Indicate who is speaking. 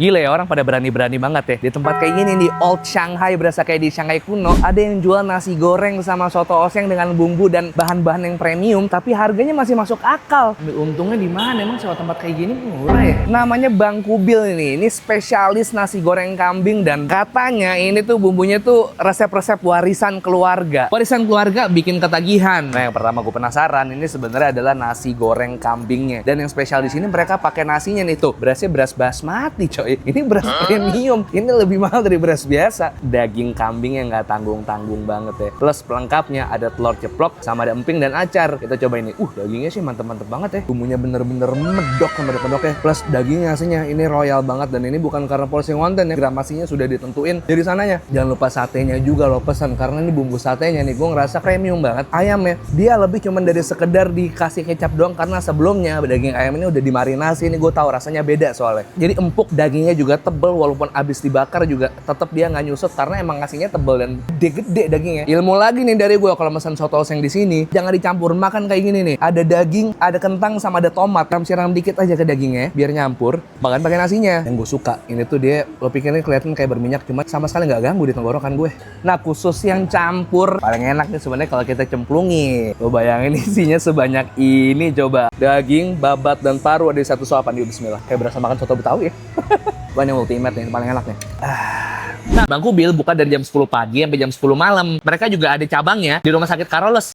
Speaker 1: Gila ya, orang pada berani-berani banget ya. Di tempat kayak gini, di Old Shanghai, berasa kayak di Shanghai kuno, ada yang jual nasi goreng sama soto oseng dengan bumbu dan bahan-bahan yang premium, tapi harganya masih masuk akal. Untungnya di mana? Emang sewa tempat kayak gini murah ya? Namanya Bang Kubil ini spesialis nasi goreng kambing, dan katanya ini tuh bumbunya tuh resep-resep warisan keluarga. Warisan keluarga bikin ketagihan. Nah, yang pertama gue penasaran, ini sebenarnya adalah nasi goreng kambingnya. Dan yang spesial di sini mereka pakai nasinya nih tuh, berasnya beras basmati coy. Ini beras premium, ini lebih mahal dari beras biasa. Daging kambing yang nggak tanggung-tanggung banget ya. Plus pelengkapnya ada telur ceplok, sama ada emping dan acar. Kita coba ini. Dagingnya sih mantep-mantep banget ya. Bumbunya bener-bener medok sama medok ya. Plus dagingnya aslinya ini royal banget, dan ini bukan karena porsi wonton ya. Gramasinya sudah ditentuin dari sananya. Jangan lupa satenya juga lo pesan, karena ini bumbu satenya nih gue ngerasa premium banget. Ayamnya dia lebih cuman dari sekedar dikasih kecap doang, karena sebelumnya daging ayam ini udah dimarinasi. Ini gue tahu rasanya beda soalnya. Jadi empuk, dagingnya juga tebel, walaupun abis dibakar juga tetap dia nggak nyusut karena emang ngasihnya tebel dan gede-gede dagingnya. Ilmu lagi nih dari gue kalau pesan soto oseng di sini, jangan dicampur makan kayak gini nih. Ada daging, ada kentang, sama ada tomat. Siram dikit aja ke dagingnya biar nyampur. Makan pakai nasinya. Yang gue suka ini tuh dia, lo pikirin kelihatan kayak berminyak, cuma sama sekali nggak ganggu di tenggorokan gue. Nah, khusus yang campur paling enak nih sebenarnya kalau kita cemplungi. Lo bayangin isinya sebanyak ini coba. Daging, babat, dan paru ada di satu suapan. Yuk bismillah. Kayak berasa makan soto Betawi ya. Banyak ultimate nih, paling enak nih. Nah, Bang Kubil buka dari jam 10 pagi sampai jam 10 malam. Mereka juga ada cabangnya di Rumah Sakit Carolus.